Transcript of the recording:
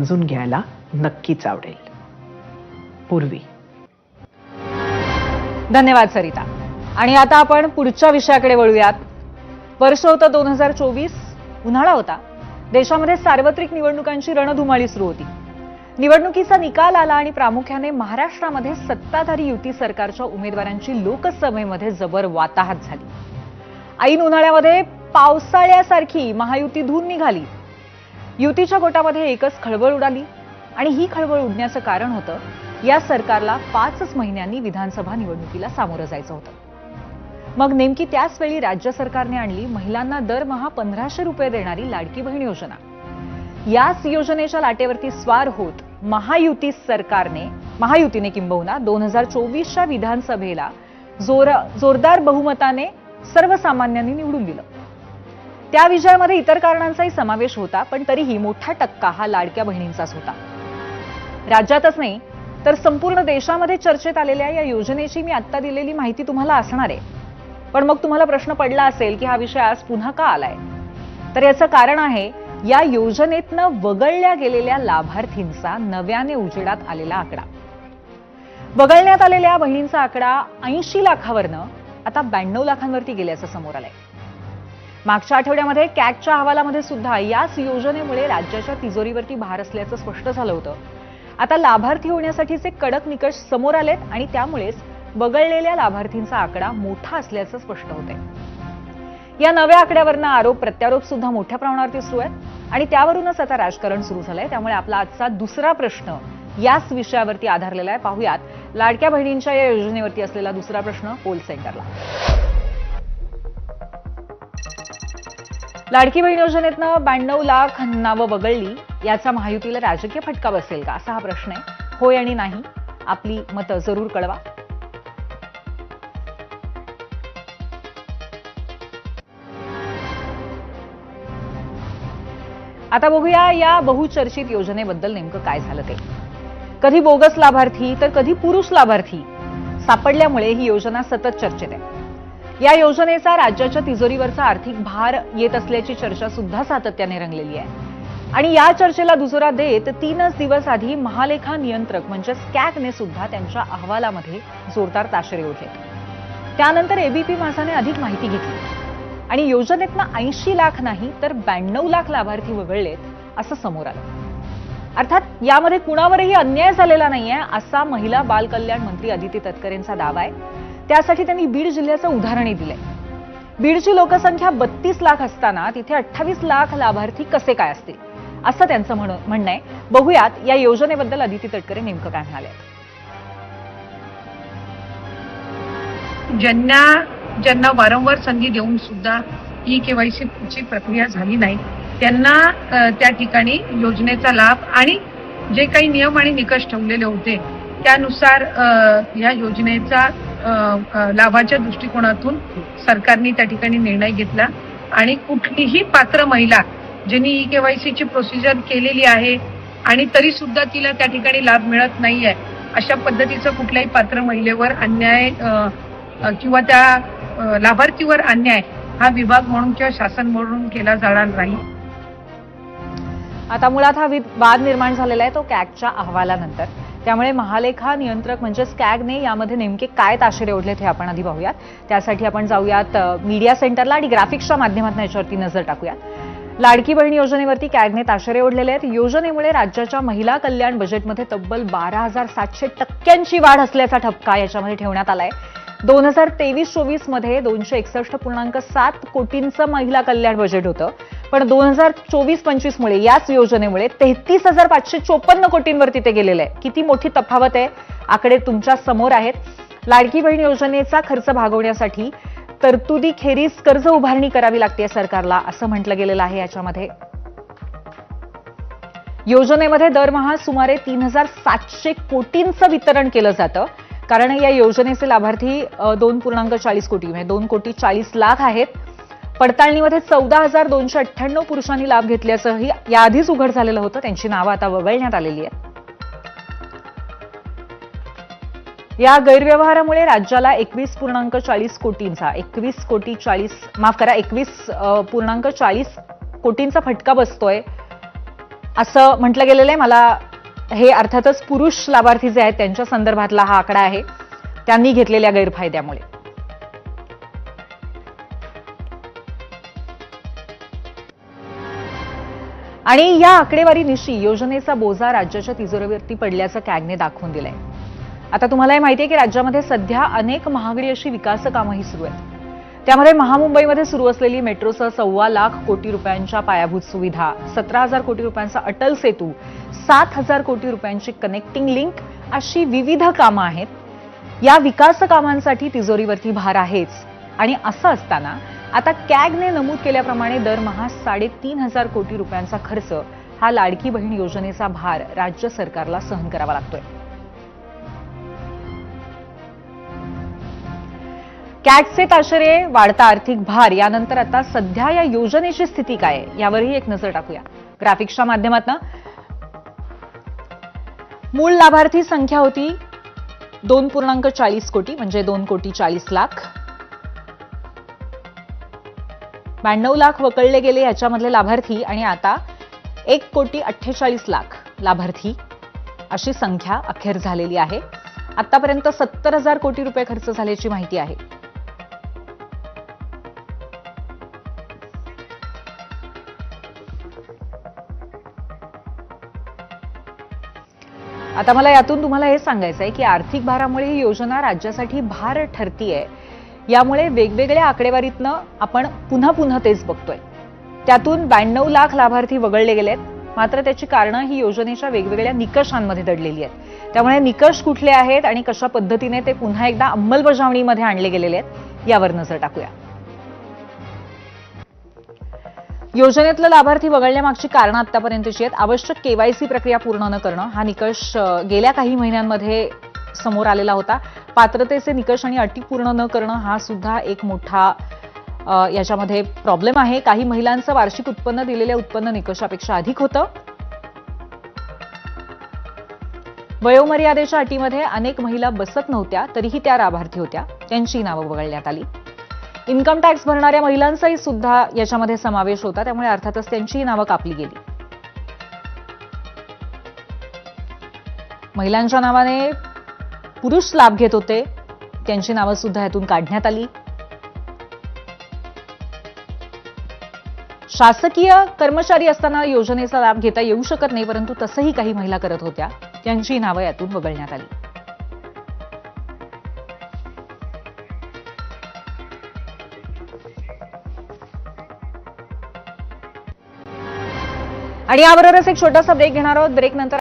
समजून घ्यायला नक्कीच आवडेल. पूर्वी. धन्यवाद सरिता. आणि आता आपण पुढच्या विषयाकडे वळूयात. वर्ष होतं 2024, उन्हाळा होता. देशामध्ये सार्वत्रिक निवडणुकांची रणधुमाळी सुरू होती. निवडणुकीचा निकाल आला आणि प्रामुख्याने महाराष्ट्रामध्ये सत्ताधारी युती सरकारच्या उमेदवारांची लोकसभेमध्ये जबर वाताहत झाली. ऐन उन्हाळ्यामध्ये पावसाळ्यासारखी महायुती धून निघाली. युतीच्या गोटामध्ये एकच खळबळ उडाली आणि ही खळबळ उडण्याचं कारण होतं, या सरकारला 5 महिन्यांनी विधानसभा निवडणुकीला सामोरं जायचं होतं. मग नेमकी त्याच वेळी राज्य सरकारने आणली महिलांना दरमहा 1500 रुपये देणारी लाडकी बहीण योजना. याच योजनेच्या लाटेवरती स्वार होत महायुतीने किंबहुना 2024च्या विधानसभेला जोरदार बहुमताने सर्वसामान्यांनी निवडून दिलं. त्या विजयामध्ये इतर कारणांचाही समावेश होता, पण तरीही मोठा टक्का हा लाडक्या बहिणींचाच होता. राज्यातच नाही तर संपूर्ण देशामध्ये चर्चेत आलेल्या या योजनेची मी आता दिलेली माहिती तुम्हाला असणार आहे. पण मग तुम्हाला प्रश्न पडला असेल की हा विषय आज पुन्हा का आलाय? तर याचं कारण आहे या योजनेतनं वगळल्या गेलेल्या लाभार्थींचा नव्याने उजेडात आलेला आकडा. वगळण्यात आलेल्या बहिणींचा आकडा 80 लाखावरनं आता 92 लाखांवरती गेल्याचं समोर आलंय. मागच्या आठवड्यामध्ये कॅगच्या अहवालामध्ये सुद्धा याच योजनेमुळे राज्याच्या तिजोरीवरती भार असल्याचं स्पष्ट झालं होतं. आता लाभार्थी होण्यासाठीचे कडक निकष समोर आलेत आणि त्यामुळेच वगळलेल्या लाभार्थींचा आकडा मोठा असल्याचं स्पष्ट होतंय. या नव्या आकड्यावरनं आरोप प्रत्यारोप सुद्धा मोठ्या प्रमाणावरती सुरू आहेत आणि त्यावरूनच आता राजकारण सुरू झालंय. त्यामुळे आपला आजचा दुसरा प्रश्न याच विषयावरती आधारलेला आहे. पाहूयात लाडक्या बहिणींच्या या योजनेवरती असलेला दुसरा प्रश्न पोल सेंटरला. लाडकी बहीण योजनेतनं 92 लाख नावं वगळली, याचा महायुतीला राजकीय फटका बसेल का, असा हा प्रश्न आहे. होय आणि नाही, आपली मतं जरूर कळवा. आता बघूया या बहुचर्चित योजनेबद्दल नेमकं काय झालं ते. कधी बोगस लाभार्थी तर कधी पुरुष लाभार्थी सापडल्यामुळे ही योजना सतत चर्चेत आहे. या योजनेचा राज्याच्या तिजोरीवरचा आर्थिक भार येत असल्याची चर्चा सुद्धा सातत्याने रंगलेली आहे. आणि या चर्चेला दुजोरा देत 3च दिवस आधी महालेखा नियंत्रक म्हणजे कॅगने सुद्धा त्यांच्या अहवालामध्ये जोरदार ताशेरे ओढले. त्यानंतर एबीपी माझाने अधिक माहिती घेतली आणि योजनेतनं 80 लाख नाही तर 92 लाख लाभार्थी वगळलेत असं समोर आलं. अर्थात यामध्ये कुणावरही अन्याय झालेला नाहीये असा महिला बाल कल्याण मंत्री अदिती तटकरेंचा दावा आहे. त्यासाठी त्यांनी बीड जिल्ह्याचं उदाहरणही दिलंय. बीडची लोकसंख्या 32 लाख असताना तिथे 28 लाख लाभार्थी कसे काय असतील असं त्यांचं म्हणणं आहे. बघूयात या योजनेबद्दल अदिती तटकरे नेमकं काय म्हणाले. ज्यांना वारंवार संधी देऊन सुद्धा ई-केवायसी ची प्रक्रिया झाली नाही त्यांना त्या ठिकाणी योजनेचा लाभ आणि जे काही नियम आणि निकष ठेवलेले होते त्यानुसार या योजनेचा लाभाच्या दृष्टिकोनातून सरकारने त्या ठिकाणी निर्णय घेतला आणि कुठलीही पात्र महिला ज्यांनी ई-केवायसी ची प्रोसिजर केलेली आहे आणि तरी सुद्धा तिला त्या ठिकाणी लाभ मिळत नाहीये अशा पद्धतीचं कुठल्याही पात्र महिलेवर अन्याय किंवा त्या लाभार्थीवर अन्याय हा विभाग म्हणून किंवा शासन म्हणून केला जाणार नाही. आता मुळात हा वाद निर्माण झालेला आहे तो कॅगच्या अहवालानंतर. त्यामुळे महालेखा नियंत्रक म्हणजे कॅगने यामध्ये नेमके काय ताशेरे ओढलेत हे आपण आधी पाहूयात. त्यासाठी आपण जाऊयात मीडिया सेंटरला आणि ग्राफिक्सच्या माध्यमातून याच्यावरती नजर टाकूयात. लाडकी बहीण योजनेवरती कॅगने ताशेरे ओढलेले आहेत. योजनेमुळे राज्याच्या महिला कल्याण बजेटमध्ये तब्बल 12,700% वाढ असल्याचा ठपका याच्यामध्ये ठेवण्यात आलाय. 2023-24 मध्ये 261.7 कोटींचं महिला कल्याण बजेट होतं, पण 2024-25 मुळे याच योजनेमुळे 33,554 कोटींवरती ते गेलेलं आहे. किती मोठी तफावत आहे, आकडे तुमच्या समोर आहेत. लाडकी बहीण योजनेचा खर्च भागवण्यासाठी तरतुदी खेरीज कर्ज उभारणी करावी लागते सरकारला असं म्हटलं गेलेलं आहे. याच्यामध्ये योजनेमध्ये दरमहा सुमारे 3,700 कोटींचं वितरण केलं जातं. कारण या योजनेचे लाभार्थी 2.40 कोटी म्हणजे 2,40 लाख आहेत. पडताळणीमध्ये 14,298 पुरुषांनी लाभ घेतल्याचंही याआधीच उघड झालेलं होतं. त्यांची नावं आता वगळण्यात आलेली आहेत. या गैरव्यवहारामुळे राज्याला 21.40 कोटींचा 21.40 कोटींचा फटका बसतोय असं म्हटलं गेलेलं आहे. मला हे अर्थातच पुरुष लाभार्थी जे आहेत त्यांच्या संदर्भातला हा आकडा आहे, त्यांनी घेतलेल्या गैरफायद्यामुळे. आणि या आकडेवारीनिशी योजनेचा बोजा राज्याच्या तिजोरीवरती पडल्याचं कॅगने दाखवून दिलंय. आता तुम्हाला हे माहिती आहे की राज्यामध्ये सध्या अनेक महागडी अशी विकास कामंही सुरू आहेत. त्यामध्ये महामुंबईमध्ये सुरू असलेली मेट्रोसह 1.25 लाख कोटी रुपयांच्या पायाभूत सुविधा, 17,000 कोटी रुपयांचा अटल सेतू, 7,000 कोटी रुपयांची कनेक्टिंग लिंक अशी विविध कामं आहेत. या विकास कामांसाठी तिजोरीवरती भार आहेच. आणि असं असताना आता कॅगने नमूद केल्याप्रमाणे दरमहा 3,500 कोटी रुपयांचा खर्च हा लाडकी बहीण योजनेचा भार राज्य सरकारला सहन करावा लागतोय. कॅगचे ताशेरे, वाढता आर्थिक भार, यानंतर आता सध्या या योजनेची स्थिती काय आहे यावरही एक नजर टाकूया ग्राफिक्सच्या माध्यमातून. मूळ लाभार्थी संख्या होती 2.40 कोटी म्हणजे 2,40,00,000. 92 लाख वकळले गेले याच्यामधले लाभार्थी आणि आता 1,48,00,000 लाभार्थी अशी संख्या अखेर झालेली आहे. आतापर्यंत 70,000 कोटी रुपये खर्च झाल्याची माहिती आहे. आता मला यातून तुम्हाला हे सांगायचं आहे की आर्थिक भारामुळे ही योजना राज्यासाठी भार ठरतीये. यामुळे वेगवेगळ्या आकडेवारीतनं आपण पुन्हा पुन्हा तेच बघतोय. त्यातून 92 लाख लाभार्थी वगळले गेलेत. मात्र त्याची कारणं ही योजनेच्या वेगवेगळ्या निकषांमध्ये दडलेली आहेत. त्यामुळे निकष कुठले आहेत आणि कशा पद्धतीने ते पुन्हा एकदा अंमलबजावणीमध्ये आणले गेलेले आहेत यावर नजर टाकूया. योजनेतलं लाभार्थी वगळण्यामागची कारणं आतापर्यंतची आहेत. आवश्यक केवायसी प्रक्रिया पूर्ण न करणं हा निकष गेल्या काही महिन्यांमध्ये समोर आलेला होता. पात्रतेचे निकष आणि अटी पूर्ण न करणं हा सुद्धा एक मोठा याच्यामध्ये प्रॉब्लेम आहे. काही महिलांचं वार्षिक उत्पन्न दिलेल्या उत्पन्न निकषापेक्षा अधिक होतं. वयोमर्यादेच्या अटीमध्ये अनेक महिला बसत नव्हत्या तरीही त्या लाभार्थी होत्या. त्यांची नावं वगळण्यात आली. इन्कम टॅक्स भरणाऱ्या महिलांचाही सुद्धा याच्यामध्ये समावेश होता. त्यामुळे अर्थातच त्यांचीही नावं कापली गेली. महिलांच्या नावाने पुरुष लाभ घेत होते त्यांची नावं सुद्धा यातून काढण्यात आली. शासकीय कर्मचारी असताना योजनेचा लाभ घेता येऊ शकत नाही, परंतु तसंही काही महिला करत होत्या. त्यांची नावं यातून वगळण्यात आली. आणि याबरोबरच एक छोटासा ब्रेक घेणार आहोत. ब्रेक नंतर